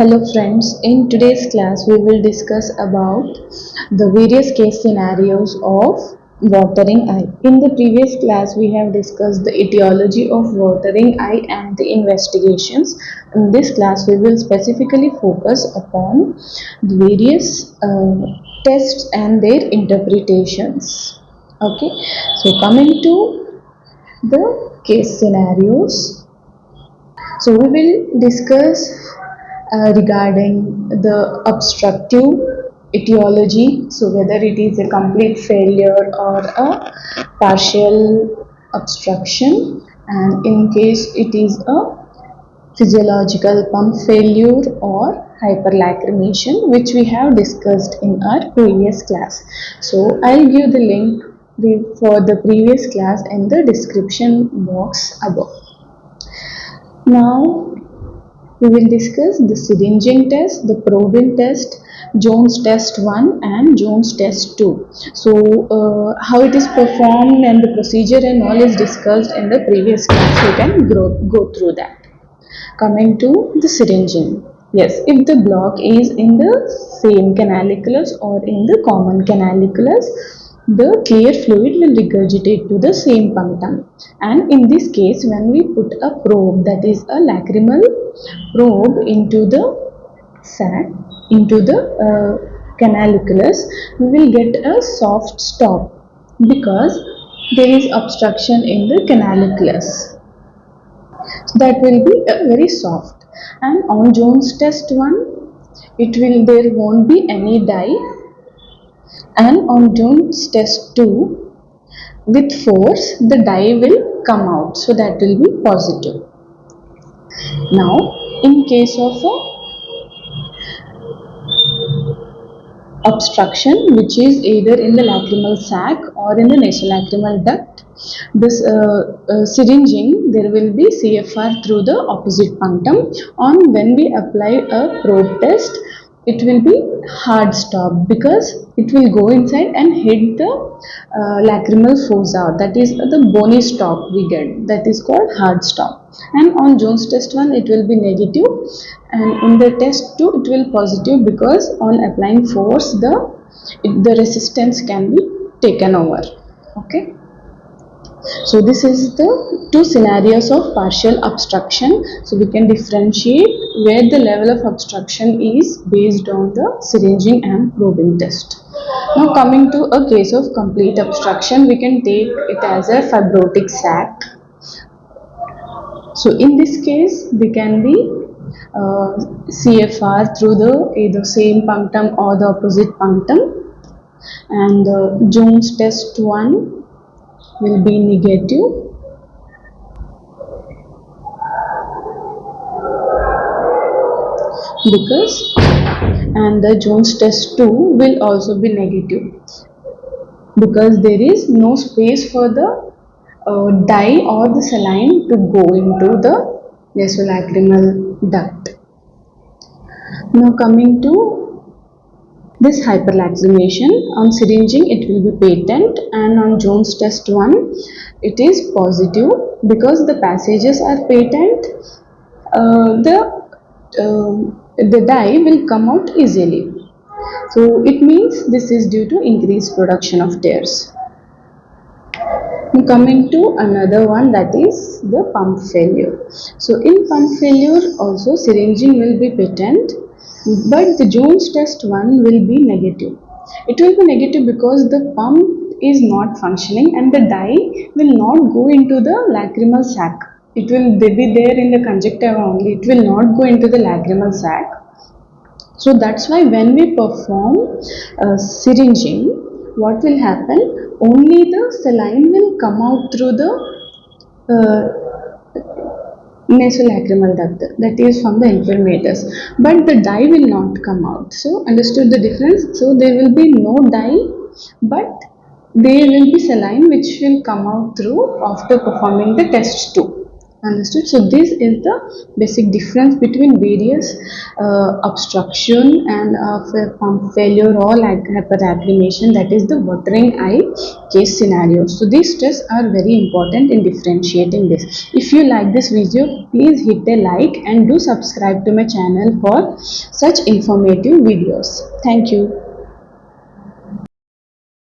Hello friends, in today's class we will discuss about the various case scenarios of watering eye. In the previous class we have discussed the etiology of watering eye and the investigations. In this class we will specifically focus upon the various tests and their interpretations. Okay, so coming to the case scenarios. So we will discuss regarding the obstructive etiology, so whether it is a complete failure or a partial obstruction, and in case it is a physiological pump failure or hyperlacrimation, which we have discussed in our previous class. So I'll give the link for the previous class in the description box above. Now we will discuss the syringing test, the probing test, Jones test 1 and Jones test 2. So how it is performed and the procedure and all is discussed in the previous class. You can go through that. Coming to the syringing. Yes, if the block is in the same canaliculus or in the common canaliculus, the clear fluid will regurgitate to the same punctum. And in this case, when we put a probe, that is a lacrimal probe into the sac, into the canaliculus, we will get a soft stop because there is obstruction in the canaliculus. So that will be very soft. And on Jones test 1, there won't be any dye, and on Jones test 2, with force the dye will come out, so that will be positive. Now in case of a obstruction which is either in the lacrimal sac or in the nasolacrimal duct, this syringing, there will be CFR through the opposite punctum. On when we apply a probe test, it will be hard stop because it will go inside and hit the lacrimal fossa, that is the bony stop we get, that is called hard stop. And on Jones test 1 it will be negative, and in the test 2 it will positive because on applying force the resistance can be taken over. Okay, so this is the two scenarios of partial obstruction. So we can differentiate where the level of obstruction is based on the syringing and probing test. Now coming to a case of complete obstruction, we can take it as a fibrotic sac. So in this case there can be CFR through the either same punctum or the opposite punctum, and Jones test 1 will be negative because, and the Jones test 2 will also be negative because there is no space for the dye or the saline to go into the nasolacrimal duct. Now coming to this hyperlacrimation, on syringing it will be patent, and on Jones test 1 it is positive because the passages are patent. The dye will come out easily. So it means this is due to increased production of tears. Now coming to another one, that is the pump failure. So in pump failure also syringing will be patent, but the Jones test 1 will be negative. It will be negative because the pump is not functioning and the dye will not go into the lacrimal sac. It will be there in the conjunctiva only. It will not go into the lacrimal sac. So that's why when we perform syringing, what will happen? Only the saline will come out through the nasolacrimal duct, that is from the infiltrators, but the dye will not come out. So understood the difference? So there will be no dye, but there will be saline which will come out through after performing the test 2. Understood. So this is the basic difference between various obstruction and pump failure or like hyperlacrimation, that is the watering eye case scenario. So these tests are very important in differentiating this. If you like this video, please hit a like and do subscribe to my channel for such informative videos. Thank you.